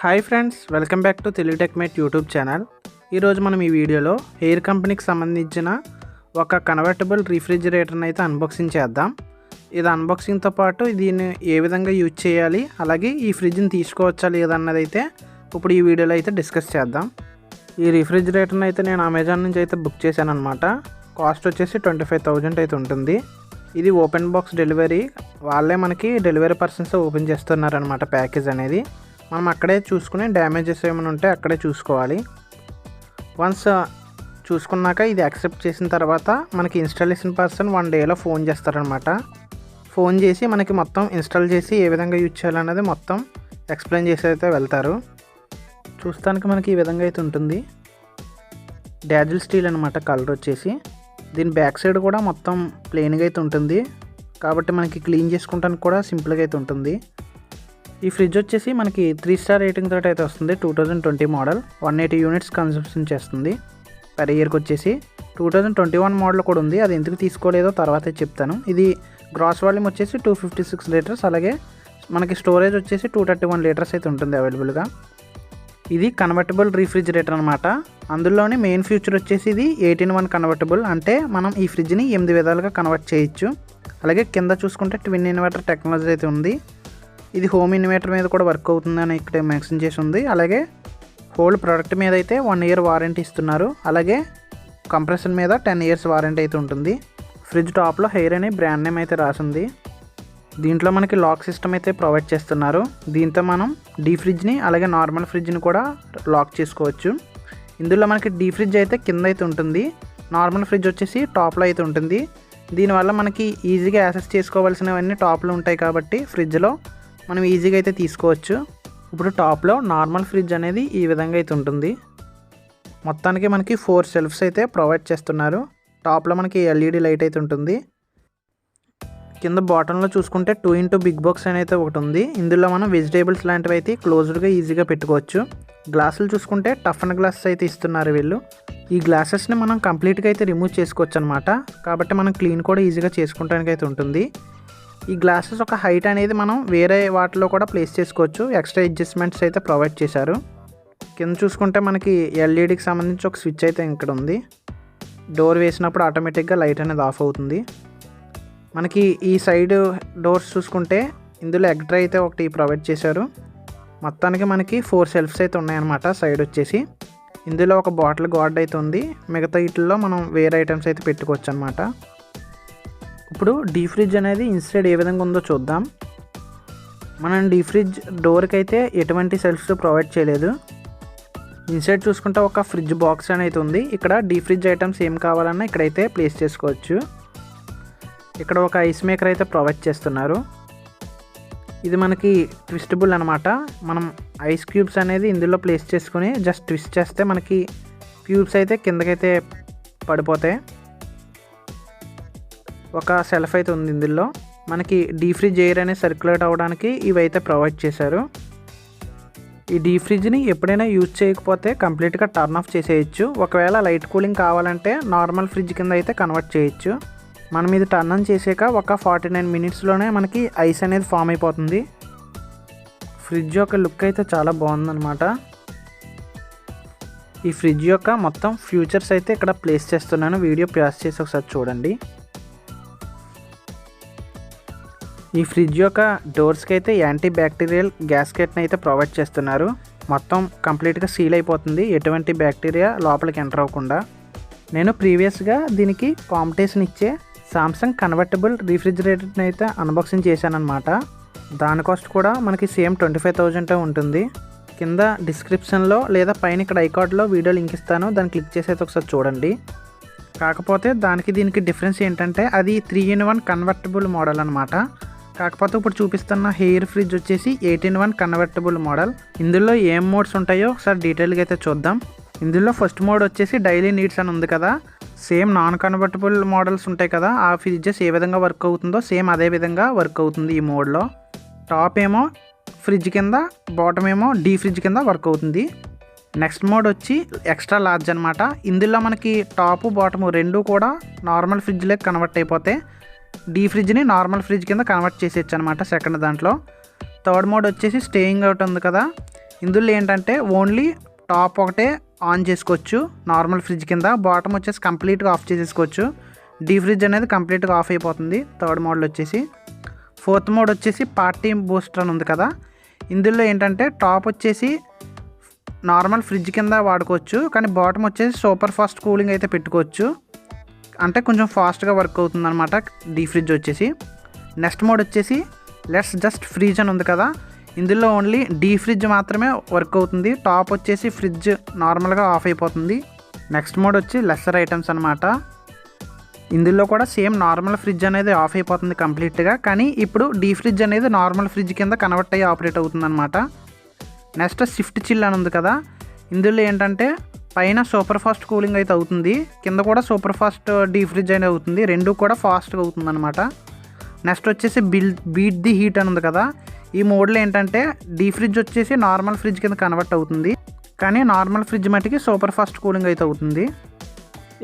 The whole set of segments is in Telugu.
Hi friends, welcome back to Telugu tech mate YouTube channel. ఈరోజు మనం ఈ వీడియోలో హెయిర్ కంపెనీకి సంబంధించిన ఒక కన్వర్టబుల్ రిఫ్రిజిరేటర్ని అయితే అన్బాక్సింగ్ చేద్దాం. ఇది అన్బాక్సింగ్తో పాటు దీన్ని ఏ విధంగా యూజ్ చేయాలి, అలాగే ఈ ఫ్రిడ్జ్ని తీసుకోవచ్చా లేదన్నది అయితే ఇప్పుడు ఈ వీడియోలో అయితే డిస్కస్ చేద్దాం. ఈ రిఫ్రిజిరేటర్ని అయితే నేను అమెజాన్ నుంచి అయితే బుక్ చేశాను అనమాట. కాస్ట్ వచ్చేసి 25,000 అయితే ఉంటుంది. ఇది ఓపెన్ బాక్స్ డెలివరీ, వాళ్ళే మనకి డెలివరీ పర్సన్స్ ఓపెన్ చేస్తున్నారనమాట ప్యాకేజ్ అనేది. మనం అక్కడే చూసుకుని డ్యామేజెస్ ఏమైనా ఉంటే అక్కడే చూసుకోవాలి. వన్స్ చూసుకున్నాక ఇది యాక్సెప్ట్ చేసిన తర్వాత మనకి ఇన్స్టాలేషన్ పర్సన్ 1 డేలో ఫోన్ చేస్తారనమాట. ఫోన్ చేసి మనకి మొత్తం ఇన్స్టాల్ చేసి ఏ విధంగా యూజ్ చేయాలన్నది మొత్తం ఎక్స్ప్లెయిన్ చేసి అయితే వెళ్తారు. చూస్తానికి మనకి ఈ విధంగా అయితే ఉంటుంది. డాజిల్ స్టీల్ అనమాట కలర్ వచ్చేసి. దీని బ్యాక్ సైడ్ కూడా మొత్తం ప్లెయిన్గా అయితే ఉంటుంది, కాబట్టి మనకి క్లీన్ చేసుకుంటానికి కూడా సింపుల్గా అయితే ఉంటుంది. ఈ ఫ్రిడ్జ్ వచ్చేసి మనకి 3 స్టార్ రేటింగ్ తోటి అయితే వస్తుంది. 2020 మోడల్, 180 యూనిట్స్ కన్సంప్షన్ చేస్తుంది పర్ ఇయర్కి వచ్చేసి. 2021 మోడల్ కూడా ఉంది, అది ఎందుకు తీసుకోలేదో తర్వాత చెప్తాను. ఇది గ్రాస్ వాల్యూమ్ వచ్చేసి 256 లీటర్స్, అలాగే మనకి స్టోరేజ్ వచ్చేసి 231 లీటర్స్ అయితే ఉంటుంది అవైలబుల్గా. ఇది కన్వర్టబుల్ రిఫ్రిజిరేటర్ అనమాట. అందులోని మెయిన్ ఫీచర్ వచ్చేసి ఇది 18:1 కన్వర్టబుల్, అంటే మనం ఈ ఫ్రిడ్జ్ని 8 విధాలుగా కన్వర్ట్ చేయొచ్చు. అలాగే కింద చూసుకుంటే ట్విన్ ఇన్వర్టర్ టెక్నాలజీ అయితే ఉంది. ఇది హోమ్ ఇన్వర్టర్ మీద కూడా వర్క్ అవుతుందని ఇక్కడ మెన్షన్ చేసి ఉంది. అలాగే హోల్ ప్రోడక్ట్ మీద అయితే 1 ఇయర్ వారంటీ ఇస్తున్నారు. అలాగే కంప్రెసర్ మీద 10 ఇయర్స్ వారంటీ అయితే ఉంటుంది. ఫ్రిడ్జ్ టాప్లో హెయిర్ అనే బ్రాండ్ నేమ్ అయితే రాసింది. దీంట్లో మనకి లాక్ సిస్టమ్ అయితే ప్రొవైడ్ చేస్తున్నారు. దీంతో మనం డీ ఫ్రిడ్జ్ని అలాగే నార్మల్ ఫ్రిడ్జ్ని కూడా లాక్ చేసుకోవచ్చు. ఇందులో మనకి డీ ఫ్రిడ్జ్ అయితే కింద అయితే ఉంటుంది, నార్మల్ ఫ్రిడ్జ్ వచ్చేసి టాప్లో అయితే ఉంటుంది. దీనివల్ల మనకి ఈజీగా యాక్సెస్ చేసుకోవాల్సినవన్నీ టాప్లో ఉంటాయి కాబట్టి ఫ్రిడ్జ్లో మనం ఈజీగా అయితే తీసుకోవచ్చు. ఇప్పుడు టాప్లో నార్మల్ ఫ్రిడ్జ్ అనేది ఈ విధంగా అయితే ఉంటుంది. మొత్తానికి మనకి 4 షెల్ఫ్స్ అయితే ప్రొవైడ్ చేస్తున్నారు. టాప్లో మనకి ఎల్ఈడి లైట్ అయితే ఉంటుంది. కింద బాటంలో చూసుకుంటే 2x బిగ్ బాక్స్ అనేది ఒకటి ఉంది. ఇందులో మనం వెజిటేబుల్స్ లాంటివి అయితే క్లోజ్డ్గా ఈజీగా పెట్టుకోవచ్చు. గ్లాసులు చూసుకుంటే టఫన్ గ్లాసెస్ అయితే ఇస్తున్నారు వీళ్ళు. ఈ గ్లాసెస్ని మనం కంప్లీట్గా అయితే రిమూవ్ చేసుకోవచ్చు అనమాట, కాబట్టి మనం క్లీన్ కూడా ఈజీగా చేసుకోవడానికి అయితే ఉంటుంది. ఈ గ్లాసెస్ ఒక హైట్ అనేది మనం వేరే వాటిలో కూడా ప్లేస్ చేసుకోవచ్చు. ఎక్స్ట్రా అడ్జస్ట్మెంట్స్ అయితే ప్రొవైడ్ చేశారు. కింద చూసుకుంటే మనకి ఎల్ఈడికి సంబంధించి ఒక స్విచ్ అయితే ఇక్కడ ఉంది. డోర్ వేసినప్పుడు ఆటోమేటిక్గా లైట్ అనేది ఆఫ్ అవుతుంది. మనకి ఈ సైడ్ డోర్స్ చూసుకుంటే ఇందులో ఎగ్ ట్రే అయితే ఒకటి ప్రొవైడ్ చేశారు. మొత్తానికి మనకి 4 షెల్ఫ్స్ అయితే ఉన్నాయన్నమాట సైడ్ వచ్చేసి. ఇందులో ఒక బాటిల్ గార్డ్ అయితే ఉంది. మిగతా వీటిల్లో మనం వేరే ఐటమ్స్ అయితే పెట్టుకోవచ్చు అనమాట. ఇప్పుడు డీ ఫ్రిడ్జ్ అనేది ఇన్సైడ్ ఏ విధంగా ఉందో చూద్దాం. మనం డీ ఫ్రిడ్జ్ డోర్కి అయితే ఎటువంటి సెల్ఫ్స్ ప్రొవైడ్ చేయలేదు. ఇన్సైడ్ చూసుకుంటే ఒక ఫ్రిడ్జ్ బాక్స్ అనేది ఉంది. ఇక్కడ డీ ఫ్రిడ్జ్ ఐటమ్స్ ఏం కావాలన్నా ఇక్కడైతే ప్లేస్ చేసుకోవచ్చు. ఇక్కడ ఒక ఐస్ మేకర్ అయితే ప్రొవైడ్ చేస్తున్నారు. ఇది మనకి ట్విస్టబుల్ అనమాట. మనం ఐస్ క్యూబ్స్ అనేది ఇందులో ప్లేస్ చేసుకుని జస్ట్ ట్విస్ట్ చేస్తే మనకి క్యూబ్స్ అయితే కిందకైతే పడిపోతాయి. ఒక సెల్ఫ్ అయితే ఉంది. ఇందులో మనకి డీ ఫ్రిడ్జ్ ఎయిర్ అనేది సర్క్యులేట్ అవ్వడానికి ఇవైతే ప్రొవైడ్ చేశారు. ఈ డీ ఫ్రిడ్జ్ని ఎప్పుడైనా యూజ్ చేయకపోతే కంప్లీట్గా టర్న్ ఆఫ్ చేసేయచ్చు. ఒకవేళ లైట్ కూలింగ్ కావాలంటే నార్మల్ ఫ్రిడ్జ్ కింద అయితే కన్వర్ట్ చేయొచ్చు. మనం ఇది టర్న్ ఆన్ చేసాక ఒక 49 మినిట్స్లోనే మనకి ఐస్ అనేది ఫామ్ అయిపోతుంది. ఫ్రిడ్జ్ యొక్క లుక్ అయితే చాలా బాగుందన్నమాట. ఈ ఫ్రిడ్జ్ యొక్క మొత్తం ఫ్యూచర్స్ అయితే ఇక్కడ ప్లేస్ చేస్తున్నాను. వీడియో ప్యాస్ చేసి ఒకసారి చూడండి. ఈ ఫ్రిడ్జ్ యొక్క డోర్స్కి అయితే యాంటీ బ్యాక్టీరియల్ గ్యాస్కెట్ని అయితే ప్రొవైడ్ చేస్తున్నారు. మొత్తం కంప్లీట్గా సీల్ అయిపోతుంది, ఎటువంటి బ్యాక్టీరియా లోపలికి ఎంటర్ అవ్వకుండా. నేను ప్రీవియస్గా దీనికి కాంపిటీషన్ ఇచ్చే సామ్సంగ్ కన్వర్టబుల్ రిఫ్రిజిరేటర్ని అయితే అన్బాక్సింగ్ చేశానమాట. దాని కాస్ట్ కూడా మనకి సేమ్ 25,000 ఉంటుంది. కింద డిస్క్రిప్షన్లో లేదా పైన ఇక్కడ ఐకార్డ్లో వీడియో లింక్ ఇస్తాను, దాన్ని క్లిక్ చేసి అయితే ఒకసారి చూడండి. కాకపోతే దానికి దీనికి డిఫరెన్స్ ఏంటంటే అది 3-in-1 కన్వర్టబుల్ మోడల్ అనమాట. కాకపోతే ఇప్పుడు చూపిస్తున్న హెయిర్ ఫ్రిడ్జ్ వచ్చేసి 18:1 కన్వర్టబుల్ మోడల్. ఇందులో ఏం మోడ్స్ ఉంటాయో ఒకసారి డీటెయిల్గా అయితే చూద్దాం. ఇందులో ఫస్ట్ మోడ్ వచ్చేసి డైలీ నీడ్స్ అని ఉంది కదా, సేమ్ నాన్ కన్వర్టబుల్ మోడల్స్ ఉంటాయి కదా, ఆ ఫ్రిడ్జెస్ ఏ విధంగా వర్క్ అవుతుందో సేమ్ అదే విధంగా వర్క్ అవుతుంది ఈ మోడ్లో. టాప్ ఏమో ఫ్రిడ్జ్ కింద, బాటమ్ ఏమో డీ ఫ్రిడ్జ్ కింద వర్క్ అవుతుంది. నెక్స్ట్ మోడ్ వచ్చి ఎక్స్ట్రా లార్జ్ అనమాట. ఇందులో మనకి టాపు బాటము రెండు కూడా నార్మల్ ఫ్రిడ్జ్లోకి కన్వర్ట్ అయిపోతాయి. డీ ఫ్రిడ్జ్ని నార్మల్ ఫ్రిడ్జ్ కింద కన్వర్ట్ చేసేయచ్చు అనమాట సెకండ్ దాంట్లో. థర్డ్ మోడ్ వచ్చేసి స్టేయింగ్ అవుట్ ఉంది కదా, ఇందులో ఏంటంటే ఓన్లీ టాప్ ఒకటే ఆన్ చేసుకోవచ్చు నార్మల్ ఫ్రిడ్జ్ కింద, బాటమ్ వచ్చేసి కంప్లీట్గా ఆఫ్ చేసేసుకోవచ్చు. డీ ఫ్రిడ్జ్ అనేది కంప్లీట్గా ఆఫ్ అయిపోతుంది. థర్డ్ మోడల్ వచ్చేసి. ఫోర్త్ మోడ్ వచ్చేసి పార్టీ బూస్టర్ అని ఉంది కదా, ఇందులో ఏంటంటే టాప్ వచ్చేసి నార్మల్ ఫ్రిడ్జ్ కింద వాడుకోవచ్చు, కానీ బాటమ్ వచ్చేసి సూపర్ ఫాస్ట్ కూలింగ్ అయితే పెట్టుకోవచ్చు, అంటే కొంచెం ఫాస్ట్గా వర్క్ అవుతుంది అనమాట డీ ఫ్రిడ్జ్ వచ్చేసి. నెక్స్ట్ మోడ్ వచ్చేసి లెట్స్ జస్ట్ ఫ్రీజ్ అని ఉంది కదా, ఇందులో ఓన్లీ డీ ఫ్రిడ్జ్ మాత్రమే వర్క్ అవుతుంది, టాప్ వచ్చేసి ఫ్రిడ్జ్ నార్మల్గా ఆఫ్ అయిపోతుంది. నెక్స్ట్ మోడ్ వచ్చి లెస్సర్ ఐటమ్స్ అనమాట, ఇందులో కూడా సేమ్ నార్మల్ ఫ్రిడ్జ్ అనేది ఆఫ్ అయిపోతుంది కంప్లీట్గా, కానీ ఇప్పుడు డీ ఫ్రిడ్జ్ అనేది నార్మల్ ఫ్రిడ్జ్ కింద కన్వర్ట్ అయ్యి ఆపరేట్ అవుతుంది అనమాట. నెక్స్ట్ షిఫ్ట్ చిల్ అని ఉంది కదా, ఇందులో ఏంటంటే పైన సూపర్ ఫాస్ట్ కూలింగ్ అయితే అవుతుంది, కింద కూడా సూపర్ ఫాస్ట్ డీ ఫ్రిడ్జ్ అనేది అవుతుంది, రెండు కూడా ఫాస్ట్గా అవుతుంది అనమాట. నెక్స్ట్ వచ్చేసి బీట్ ది హీట్ అని ఉంది కదా, ఈ మోడ్లో ఏంటంటే డీ ఫ్రిడ్జ్ వచ్చేసి నార్మల్ ఫ్రిడ్జ్ కింద కన్వర్ట్ అవుతుంది, కానీ నార్మల్ ఫ్రిడ్జ్ మటుకి సూపర్ ఫాస్ట్ కూలింగ్ అయితే అవుతుంది.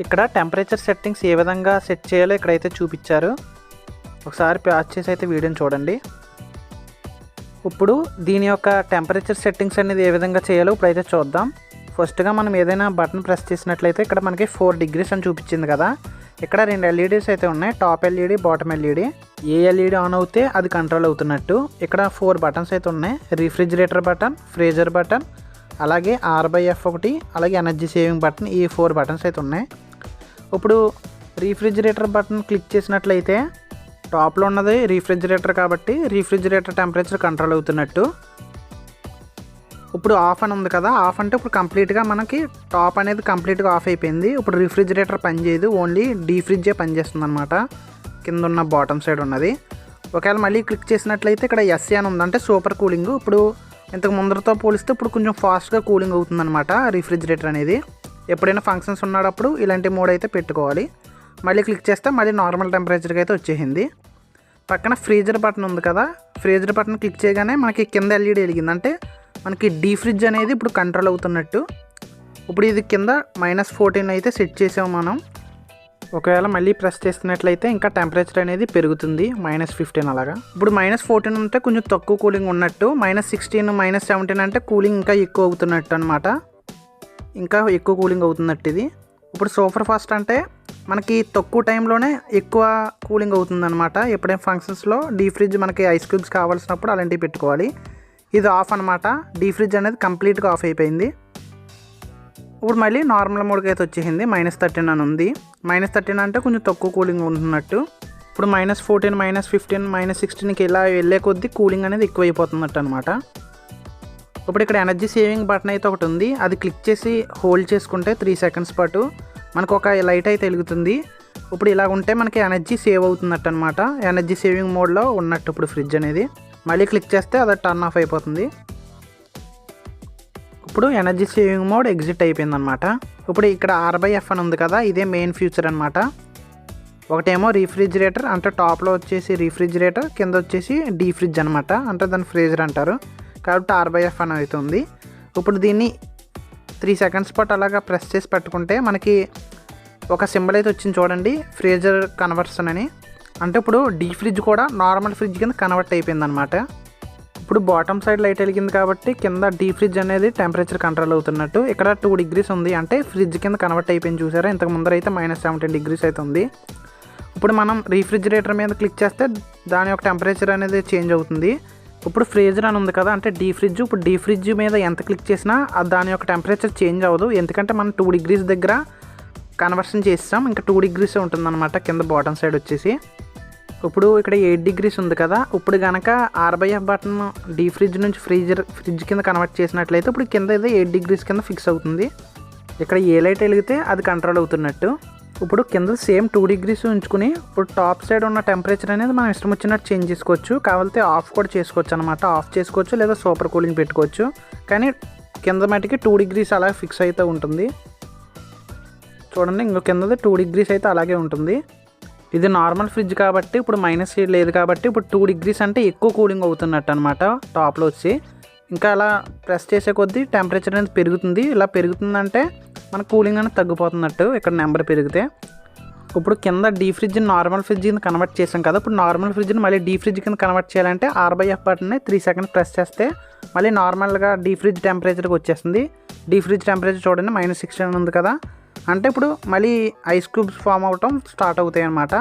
ఇక్కడ టెంపరేచర్ సెట్టింగ్స్ ఏ విధంగా సెట్ చేయాలో ఇక్కడైతే చూపించారు, ఒకసారి పాజ్ చేసి అయితే వీడియోని చూడండి. ఇప్పుడు దీని యొక్క టెంపరేచర్ సెట్టింగ్స్ అనేది ఏ విధంగా చేయాలో ఇప్పుడైతే చూద్దాం. ఫస్ట్గా మనం ఏదైనా బటన్ ప్రెస్ చేసినట్లయితే ఇక్కడ మనకి 4 degrees అని చూపించింది కదా, ఇక్కడ 2 LEDs అయితే ఉన్నాయి, top LED bottom LED. A LED on అవుతే అది కంట్రోల్ అవుతున్నట్టు. ఇక్కడ 4 బటన్స్ అయితే ఉన్నాయి, రిఫ్రిజిరేటర్ బటన్, ఫ్రీజర్ బటన్, అలాగే R/F ఒకటి, అలాగే ఎనర్జీ సేవింగ్ బటన్, ఈ 4 బటన్స్ అయితే ఉన్నాయి. ఇప్పుడు రిఫ్రిజిరేటర్ బటన్ క్లిక్ చేసినట్లయితే టాప్లో ఉన్నది రిఫ్రిజిరేటర్ కాబట్టి రిఫ్రిజిరేటర్ టెంపరేచర్ కంట్రోల్ అవుతున్నట్టు. ఇప్పుడు ఆఫ్ అని ఉంది కదా, ఆఫ్ అంటే ఇప్పుడు కంప్లీట్గా మనకి టాప్ అనేది కంప్లీట్గా ఆఫ్ అయిపోయింది. ఇప్పుడు రిఫ్రిజిరేటర్ పనిచేయదు, ఓన్లీ డీ ఫ్రిడ్జే పనిచేస్తుంది అనమాట, కింద ఉన్న బాటమ్ సైడ్ ఉన్నది. ఒకవేళ మళ్ళీ క్లిక్ చేసినట్లయితే ఇక్కడ SC అని ఉంది, అంటే సూపర్ కూలింగ్. ఇప్పుడు ఇంతకు ముందరతో పోలిస్తే ఇప్పుడు కొంచెం ఫాస్ట్గా కూలింగ్ అవుతుంది అనమాట రిఫ్రిజిరేటర్ అనేది. ఎప్పుడైనా ఫంక్షన్స్ ఉన్నప్పుడు ఇలాంటి మోడ్ అయితే పెట్టుకోవాలి. మళ్ళీ క్లిక్ చేస్తే మళ్ళీ నార్మల్ టెంపరేచర్కి అయితే వచ్చేసింది. పక్కన ఫ్రీజర్ బటన్ ఉంది కదా, ఫ్రీజర్ బటన్ క్లిక్ చేయగానే మనకి కింద LED వెలిగింది, అంటే మనకి డీ ఫ్రిడ్జ్ అనేది ఇప్పుడు కంట్రోల్ అవుతున్నట్టు. ఇప్పుడు ఇది కింద -14 అయితే సెట్ చేసాము మనం. ఒకవేళ మళ్ళీ ప్రెస్ చేస్తున్నట్లయితే ఇంకా టెంపరేచర్ అనేది పెరుగుతుంది, -15 అలాగా. ఇప్పుడు -14 అంటే కొంచెం తక్కువ కూలింగ్ ఉన్నట్టు, -16 -17 అంటే కూలింగ్ ఇంకా ఎక్కువ అవుతున్నట్టు అనమాట, ఇంకా ఎక్కువ కూలింగ్ అవుతున్నట్టు ఇది. ఇప్పుడు సూపర్ ఫాస్ట్ అంటే మనకి తక్కువ టైంలోనే ఎక్కువ కూలింగ్ అవుతుందన్నమాట. ఎప్పుడైనా ఫంక్షన్స్లో డీ ఫ్రిడ్జ్ మనకి ఐస్ క్యూబ్స్ కావాల్సినప్పుడు అలాంటివి పెట్టుకోవాలి. ఇది ఆఫ్ అనమాట, డీ ఫ్రిడ్జ్ అనేది కంప్లీట్గా ఆఫ్ అయిపోయింది. ఇప్పుడు మళ్ళీ నార్మల్ మోడ్కి అయితే వచ్చేసింది, -13 అని ఉంది. -13 అంటే కొంచెం తక్కువ కూలింగ్ ఉంటున్నట్టు. ఇప్పుడు -14 -15 -16కి ఇలా వెళ్ళే కొద్దీ కూలింగ్ అనేది ఎక్కువ అయిపోతున్నట్టు అనమాట. ఇప్పుడు ఇక్కడ ఎనర్జీ సేవింగ్ బటన్ అయితే ఒకటి ఉంది, అది క్లిక్ చేసి హోల్డ్ చేసుకుంటే 3 seconds పాటు మనకు ఒక లైట్ అయితే వెలుగుతుంది. ఇప్పుడు ఇలా ఉంటే మనకి ఎనర్జీ సేవ్ అవుతున్నట్టు అనమాట, ఎనర్జీ సేవింగ్ మోడ్లో ఉన్నట్టు ఇప్పుడు ఫ్రిడ్జ్ అనేది. మళ్ళీ క్లిక్ చేస్తే అది టర్న్ ఆఫ్ అయిపోతుంది. ఇప్పుడు ఎనర్జీ సేవింగ్ మోడ్ ఎగ్జిట్ అయిపోయిందనమాట. ఇప్పుడు ఇక్కడ R/F అని ఉంది కదా, ఇదే మెయిన్ ఫ్యూచర్ అనమాట. ఒకటేమో రిఫ్రిజిరేటర్, అంటే టాప్లో వచ్చేసి రిఫ్రిజిరేటర్, కింద వచ్చేసి డీ ఫ్రిడ్జ్ అనమాట, అంటే దాన్ని ఫ్రీజర్ అంటారు కాబట్టి R/F అని అవుతుంది. ఇప్పుడు దీన్ని 3 seconds పాటు అలాగా ప్రెస్ చేసి పెట్టుకుంటే మనకి ఒక సింబల్ అయితే వచ్చింది చూడండి, ఫ్రీజర్ కన్వర్షన్ అని. అంటే ఇప్పుడు డీ ఫ్రిడ్జ్ కూడా నార్మల్ ఫ్రిడ్జ్ కింద కన్వర్ట్ అయిపోయింది అనమాట. ఇప్పుడు బాటమ్ సైడ్ లైట్ వెలిగింది కాబట్టి కింద డీ ఫ్రిడ్జ్ అనేది టెంపరేచర్ కంట్రోల్ అవుతున్నట్టు. ఇక్కడ 2 degrees ఉంది, అంటే ఫ్రిడ్జ్ కింద కన్వర్ట్ అయిపోయింది చూసారా. ఇంతకు ముందర అయితే -17 degrees అయితే ఉంది. ఇప్పుడు మనం రిఫ్రిజిరేటర్ మీద క్లిక్ చేస్తే దాని యొక్క టెంపరేచర్ అనేది చేంజ్ అవుతుంది. ఇప్పుడు ఫ్రీజర్ అని ఉంది కదా, అంటే డీ ఫ్రిడ్జ్. ఇప్పుడు డీ ఫ్రిడ్జ్ మీద ఎంత క్లిక్ చేసినా దాని యొక్క టెంపరేచర్ చేంజ్ అవ్వదు, ఎందుకంటే మనం 2 degrees దగ్గర కన్వర్షన్ చేస్తాం, ఇంకా 2 degrees ఉంటుందన్నమాట కింద బాటమ్ సైడ్ వచ్చేసి. ఇప్పుడు ఇక్కడ 8 degrees ఉంది కదా, ఇప్పుడు కనుక R/F బటన్ డీ ఫ్రిడ్జ్ నుంచి ఫ్రిడ్జ్ కింద కన్వర్ట్ చేసినట్లయితే ఇప్పుడు కింద అయితే 8 degrees కింద ఫిక్స్ అవుతుంది. ఇక్కడ ఏ లైట్ వెలిగితే అది కంట్రోల్ అవుతున్నట్టు. ఇప్పుడు కింద సేమ్ 2 degrees ఉంచుకుని ఇప్పుడు టాప్ సైడ్ ఉన్న టెంపరేచర్ అనేది మనం ఇష్టం వచ్చినట్టు చేంజ్ చేసుకోవచ్చు, కావాలంటే ఆఫ్ కూడా చేసుకోవచ్చు అనమాట. ఆఫ్ చేసుకోవచ్చు లేదా సూపర్ కూలింగ్ పెట్టుకోవచ్చు, కానీ కింద మటుకి 2 degrees అలా ఫిక్స్ అయితే ఉంటుంది. చూడండి, ఇంకో కిందది 2 degrees అయితే అలాగే ఉంటుంది. ఇది నార్మల్ ఫ్రిడ్జ్ కాబట్టి ఇప్పుడు మైనస్ లేదు కాబట్టి ఇప్పుడు 2 degrees అంటే ఎక్కువ కూలింగ్ అవుతున్నట్టు అనమాట టాప్లో వచ్చి. ఇంకా అలా ప్రెస్ చేసే కొద్దీ టెంపరేచర్ అనేది పెరుగుతుంది. ఇలా పెరుగుతుందంటే మన కూలింగ్ అనేది తగ్గిపోతున్నట్టు ఇక్కడ నెంబర్ పెరిగితే. ఇప్పుడు కింద డీ ఫ్రిడ్జ్ని నార్మల్ ఫ్రిడ్జ్ కింద కన్వర్ట్ చేసాం కదా, ఇప్పుడు నార్మల్ ఫ్రిడ్జ్ని మళ్ళీ డీ ఫ్రిడ్జ్ కింద కన్వర్ట్ చేయాలంటే R/F బటన్ని 3 సెకండ్స్ ప్రెస్ చేస్తే మళ్ళీ నార్మల్గా డీ ఫ్రిడ్జ్ టెంపరేచర్కి వచ్చేస్తుంది. డీ ఫ్రిడ్జ్ టెంపరేచర్ చూడండి -16 ఉంది కదా, అంటే ఇప్పుడు మళ్ళీ ఐస్ క్యూబ్స్ ఫామ్ అవటం స్టార్ట్ అవుతాయి అన్నమాట.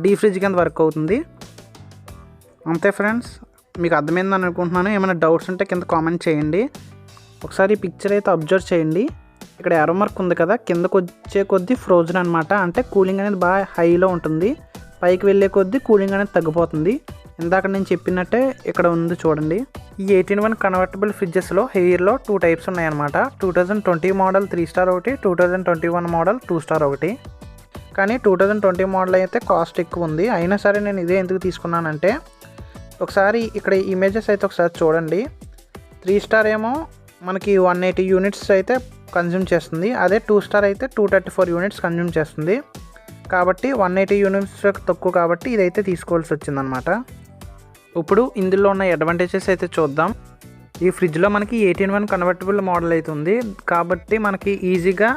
డీ ఫ్రిడ్జ్ కింద వర్క్ అవుతుంది. అంతే ఫ్రెండ్స్, మీకు అర్థమైందని అనుకుంటున్నాను. ఏమైనా డౌట్స్ ఉంటే కింద కామెంట్ చేయండి. ఒకసారి ఈ పిక్చర్ అయితే అబ్జర్వ్ చేయండి. ఇక్కడ ఎర్ర మార్క్ ఉంది కదా, కిందకు వచ్చే కొద్దీ ఫ్రోజన్ అనమాట, అంటే కూలింగ్ అనేది బాగా హైలో ఉంటుంది. పైకి వెళ్ళే కొద్దీ కూలింగ్ అనేది తగ్గిపోతుంది. ఇందాక నేను చెప్పినట్టే ఇక్కడ ఉంది చూడండి. ఈ 18 కన్వర్టబుల్ ఫ్రిడ్జెస్లో హెయిర్లో 2 టైప్స్ ఉన్నాయన్నమాట. 2020 మోడల్ 3 స్టార్ ఒకటి, 2021 మోడల్ 2 స్టార్ ఒకటి. కానీ 2020 మోడల్ అయితే కాస్ట్ ఎక్కువ ఉంది. అయినా సరే నేను ఇదే ఎందుకు తీసుకున్నానంటే, ఒకసారి ఇక్కడ ఇమేజెస్ అయితే ఒకసారి చూడండి. 3 స్టార్ ఏమో మనకి 180 యూనిట్స్ అయితే కన్జ్యూమ్ చేస్తుంది. అదే 2 స్టార్ అయితే 234 యూనిట్స్ కన్జ్యూమ్ చేస్తుంది. కాబట్టి 180 యూనిట్స్ తక్కువ, కాబట్టి ఇదైతే తీసుకోవాల్సి వచ్చిందనమాట. ఇప్పుడు ఇందులో ఉన్న అడ్వాంటేజెస్ అయితే చూద్దాం. ఈ ఫ్రిడ్జ్లో మనకి 18 కన్వర్టబుల్ మోడల్ అయితే ఉంది, కాబట్టి మనకి ఈజీగా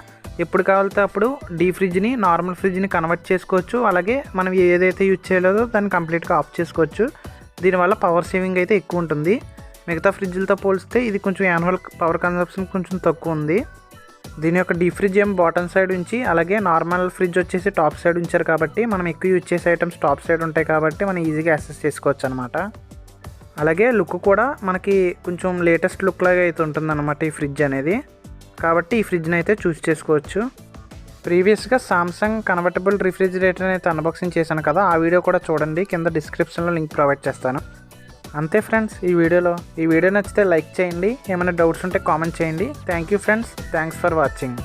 ఎప్పుడు కావాలితే అప్పుడు డీ ఫ్రిడ్జ్ని నార్మల్ ఫ్రిడ్జ్ని కన్వర్ట్ చేసుకోవచ్చు. అలాగే మనం ఏదైతే యూజ్ చేయలేదో దాన్ని కంప్లీట్గా ఆఫ్ చేసుకోవచ్చు. దీనివల్ల పవర్ సేవింగ్ అయితే ఎక్కువ ఉంటుంది. మిగతా ఫ్రిడ్జ్లతో పోలిస్తే ఇది కొంచెం యాన్యువల్ పవర్ కన్సంప్షన్ కొంచెం తక్కువ ఉంది. దీని యొక్క డీ ఫ్రిడ్జ్ ఏం బాటమ్ సైడ్ ఉంచి, అలాగే నార్మల్ ఫ్రిడ్జ్ వచ్చేసి టాప్ సైడ్ ఉంచారు, కాబట్టి మనం ఎక్కువ యూజ్ చేసే ఐటమ్స్ టాప్ సైడ్ ఉంటాయి, కాబట్టి మనం ఈజీగా యాక్సెస్ చేసుకోవచ్చు అనమాట. అలాగే లుక్ కూడా మనకి కొంచెం లేటెస్ట్ లుక్ లాగా అయితే ఉంటుందన్నమాట ఈ ఫ్రిడ్జ్ అనేది, కాబట్టి ఈ ఫ్రిడ్జ్ని అయితే చూస్ చేసుకోవచ్చు. ప్రీవియస్గా సామ్సంగ్ కన్వర్టబుల్ రిఫ్రిజిరేటర్ అయితే అన్బాక్సింగ్ చేశాను కదా, ఆ వీడియో కూడా చూడండి. కింద డిస్క్రిప్షన్లో లింక్ ప్రొవైడ్ చేస్తాను. అంతే ఫ్రెండ్స్, ఈ వీడియో నచ్చితే లైక్ చేయండి. ఏమైనా డౌట్స్ ఉంటే కామెంట్ చేయండి. Thank you friends, thanks for watching.